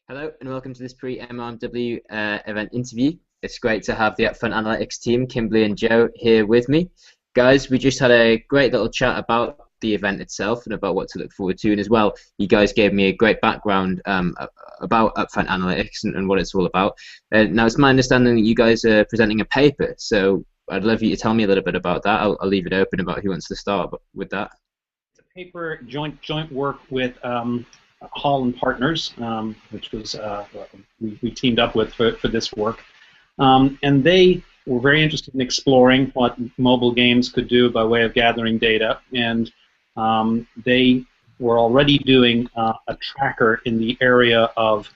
Hello and welcome to this pre-MRMW event interview. It's great to have the Upfront Analytics team, Kimberly and Joe, here with me. Guys, we just had a great little chat about the event itself and about what to look forward to, and as well, you guys gave me a great background about Upfront Analytics and what it's all about. Now, it's my understanding that you guys are presenting a paper, so I'd love you to tell me a little bit about that. I'll leave it open about who wants to start with that. It's a paper, joint work with Hall and Partners, which was we teamed up with for this work, and they were very interested in exploring what mobile games could do by way of gathering data, and they were already doing a tracker in the area of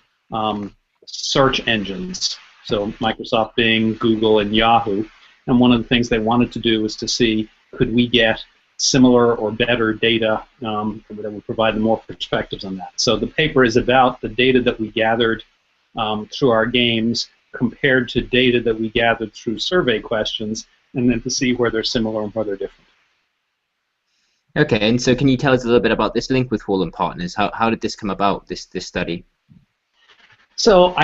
search engines, so Microsoft Bing, Google, and Yahoo, and one of the things they wanted to do was to see, could we get similar or better data that would provide them more perspectives on that. So the paper is about the data that we gathered through our games compared to data that we gathered through survey questions, and then to see where they're similar and where they're different. Okay, and so can you tell us a little bit about this link with Hall and Partners? How did this come about, this study? So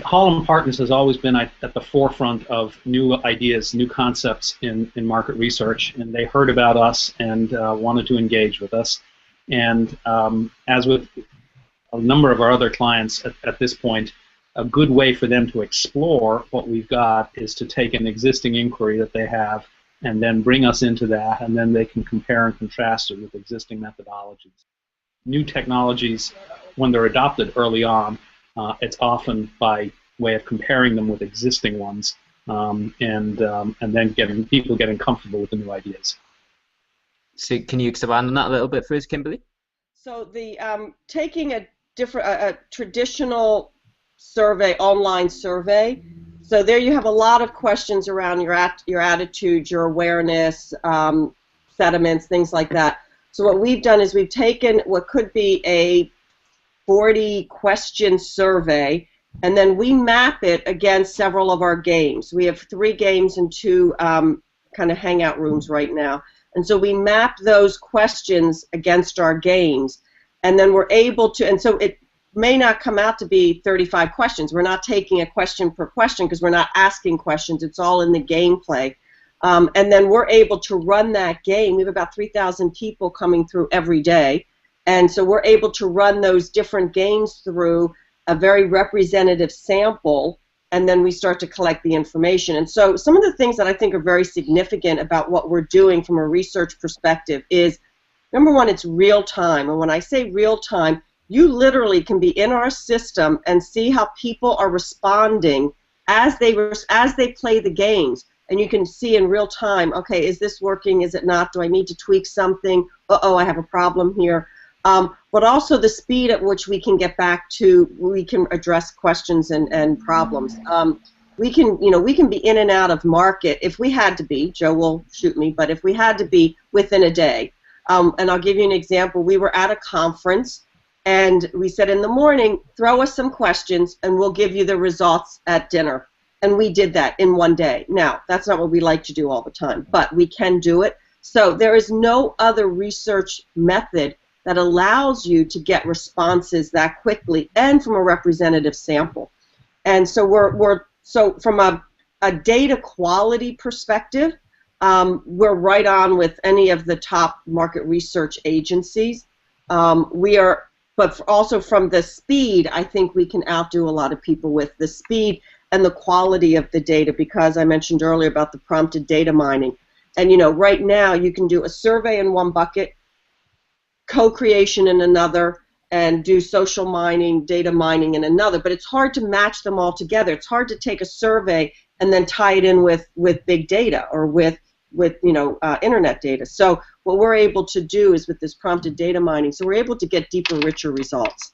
Hall and Partners has always been at the forefront of new ideas, new concepts in market research, and they heard about us and wanted to engage with us. And as with a number of our other clients at this point, a good way for them to explore what we've got is to take an existing inquiry that they have and then bring us into that, and then they can compare and contrast it with existing methodologies. New technologies, when they're adopted early on, it's often by way of comparing them with existing ones, and then people getting comfortable with the new ideas. So can you expand on that a little bit first, Kimberly? So the taking a traditional survey, online survey. So there you have a lot of questions around your attitude, your awareness, sentiments, things like that. So what we've done is we've taken what could be a 40-question survey, and then we map it against several of our games. We have 3 games and 2 kind of hangout rooms right now. And so we map those questions against our games, and then we're able to, and so it may not come out to be 35 questions. We're not taking a question per question because we're not asking questions. It's all in the gameplay. And then we're able to run that game. We have about 3,000 people coming through every day. And so we're able to run those different games through a very representative sample, and then we start to collect the information. And so some of the things that I think are very significant about what we're doing from a research perspective is, number one, it's real time. And when I say real time, you literally can be in our system and see how people are responding as they play the games. And you can see in real time, okay, is this working, is it not, do I need to tweak something, uh-oh, I have a problem here. But also the speed at which we can get back to, we can address questions and problems. We can be in and out of market if we had to be. Joe will shoot me, but if we had to be, within a day. And I'll give you an example. We were at a conference, and we said in the morning, throw us some questions, and we'll give you the results at dinner. And we did that in one day. Now, that's not what we like to do all the time, but we can do it. So there is no other research method that allows you to get responses that quickly and from a representative sample. And so so from a data quality perspective, we're right on with any of the top market research agencies. But also from the speed, I think we can outdo a lot of people with the speed and the quality of the data, because I mentioned earlier about the prompted data mining. And right now you can do a survey in one bucket, co-creation in another, and do social mining, data mining in another. But it's hard to match them all together. It's hard to take a survey and then tie it in with big data or with internet data. So what we're able to do is with this prompted data mining, so we're able to get deeper, richer results.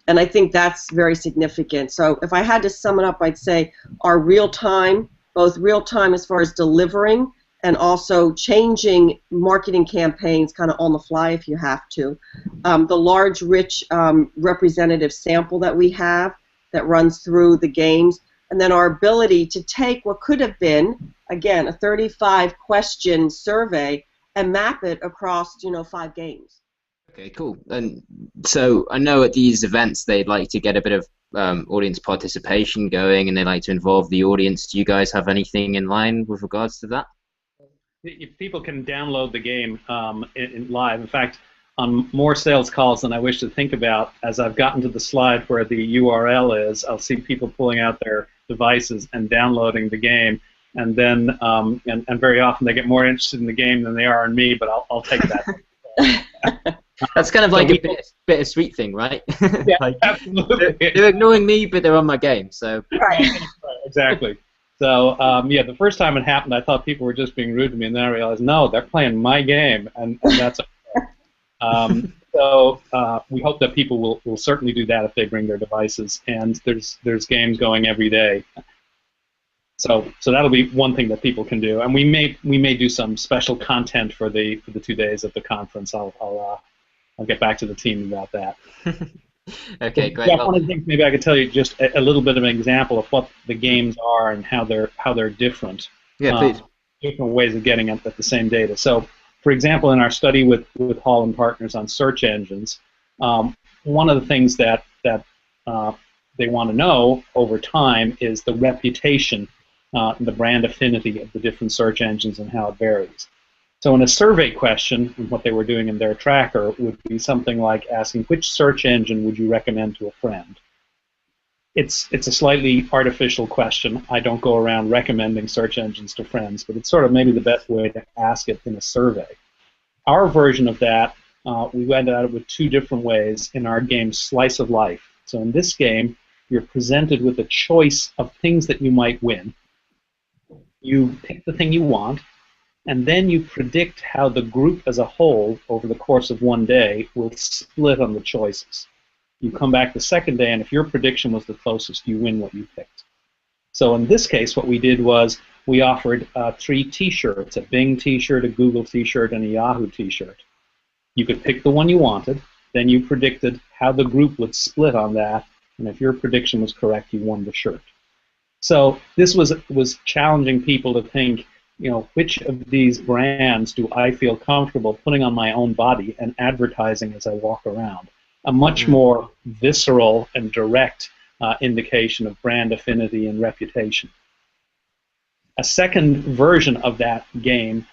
And I think that's very significant. So if I had to sum it up, I'd say our real-time, both real-time as far as delivering and also changing marketing campaigns kind of on the fly if you have to. The large, rich representative sample that we have that runs through the games, and then our ability to take what could have been, again, a 35-question survey and map it across, 5 games. Okay, cool. And so I know at these events they'd like to get a bit of audience participation going, and they like to involve the audience. Do you guys have anything in line with regards to that? If people can download the game in live. In fact, on more sales calls than I wish to think about, as I've gotten to the slide where the URL is, I'll see people pulling out their devices and downloading the game, and then and very often they get more interested in the game than they are in me, but I'll take that. That's kind of like a bittersweet thing, right? Yeah, Like, absolutely. they're ignoring me, but they're on my game. So Right. Exactly. So yeah, the first time it happened, I thought people were just being rude to me, and then I realized, no, they're playing my game, and that's okay. So we hope that people will certainly do that if they bring their devices, and there's games going every day. So that'll be one thing that people can do, and we may do some special content for the 2 days of the conference. I'll get back to the team about that. okay, great. Yeah, one of the things maybe I could tell you just a little bit of an example of what the games are and how they're different. Yeah, please. Different ways of getting at the same data. So, for example, in our study with Hall and Partners on search engines, one of the things that they want to know over time is the reputation, the brand affinity of the different search engines and how it varies. So in a survey question, what they were doing in their tracker would be something like asking, which search engine would you recommend to a friend? It's a slightly artificial question. I don't go around recommending search engines to friends, but it's sort of maybe the best way to ask it in a survey. Our version of that, we went at it with 2 different ways in our game Slice of Life. So in this game, you're presented with a choice of things that you might win. You pick the thing you want, and then you predict how the group as a whole, over the course of 1 day, will split on the choices. You come back the second day, and if your prediction was the closest, you win what you picked. So in this case, what we did was we offered 3 T-shirts, a Bing T-shirt, a Google T-shirt, and a Yahoo T-shirt. You could pick the one you wanted, then you predicted how the group would split on that, and if your prediction was correct, you won the shirt. So this was challenging people to think, which of these brands do I feel comfortable putting on my own body and advertising as I walk around? A much more visceral and direct indication of brand affinity and reputation. A second version of that game,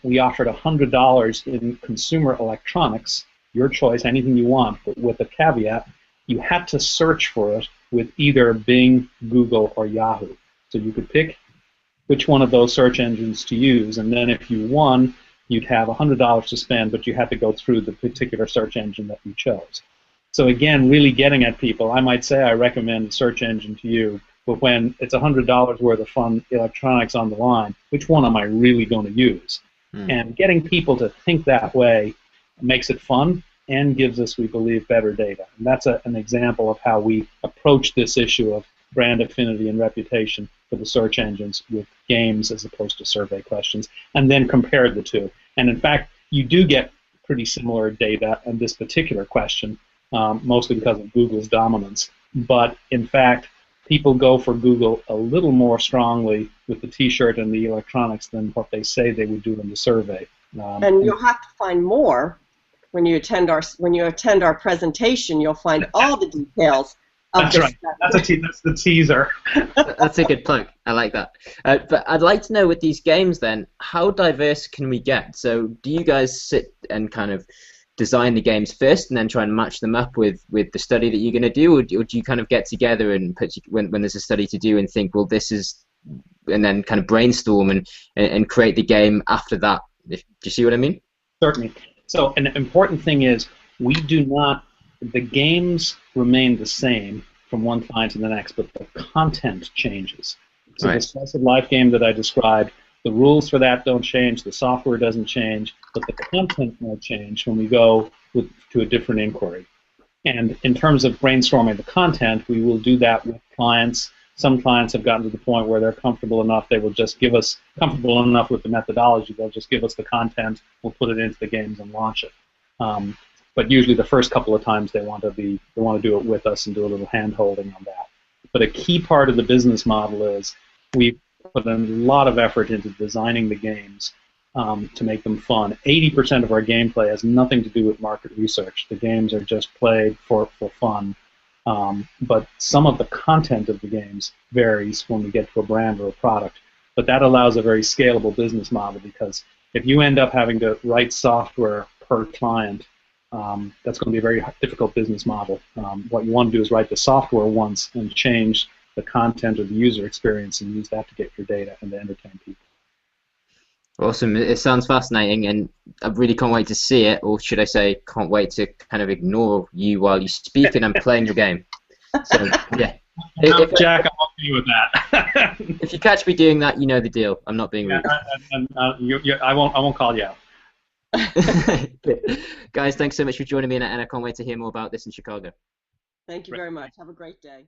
we offered $100 in consumer electronics, your choice, anything you want, but with a caveat, you had to search for it with either Bing, Google, or Yahoo. So you could pick which one of those search engines to use, and then if you won, you'd have $100 to spend, but you had to go through the particular search engine that you chose. So again, really getting at people, I might say I recommend a search engine to you, but when it's $100 worth of fun electronics on the line, which one am I really going to use? And getting people to think that way makes it fun and gives us, we believe, better data. And that's an example of how we approach this issue of brand affinity and reputation for the search engines with games as opposed to survey questions, and then compared the 2. And in fact, you do get pretty similar data on this particular question, mostly because of Google's dominance. But in fact, people go for Google a little more strongly with the T-shirt and the electronics than what they say they would do in the survey. And you'll have to find more when you attend our presentation. You'll find all the details. That's right. That's the teaser. That's a good plug. I like that. But I'd like to know, with these games then, how diverse can we get? So do you guys sit and kind of design the games first and then try and match them up with the study that you're going to do, or do you kind of get together and when there's a study to do and think, well, this is, and then kind of brainstorm and create the game after that? Do you see what I mean? Certainly. So an important thing is the games remain the same from one client to the next, but the content changes. So right. The Slice of Life game that I described, the rules for that don't change, the software doesn't change, but the content will change when we go to a different inquiry. And in terms of brainstorming the content, we will do that with clients. Some clients have gotten to the point where they're comfortable enough, they will just give us, comfortable enough with the methodology, they'll just give us the content, we'll put it into the games and launch it. But usually the first couple of times they want to do it with us and do a little hand-holding on that. But a key part of the business model is we put a lot of effort into designing the games to make them fun. 80% of our gameplay has nothing to do with market research. The games are just played for fun. But some of the content of the games varies when we get to a brand or a product. But that allows a very scalable business model, because if you end up having to write software per client, that's going to be a very difficult business model. What you want to do is write the software once and change the content or the user experience and use that to get your data and to entertain people. Awesome. It sounds fascinating, and I really can't wait to see it, or should I say, can't wait to kind of ignore you while you speak and I'm playing your game. So, yeah. Jack, I'm okay with that. If you catch me doing that, you know the deal. I'm not being rude. I won't call you out. Guys, thanks so much for joining me, and I can't wait to hear more about this in Chicago. Thank you very much. Have a great day.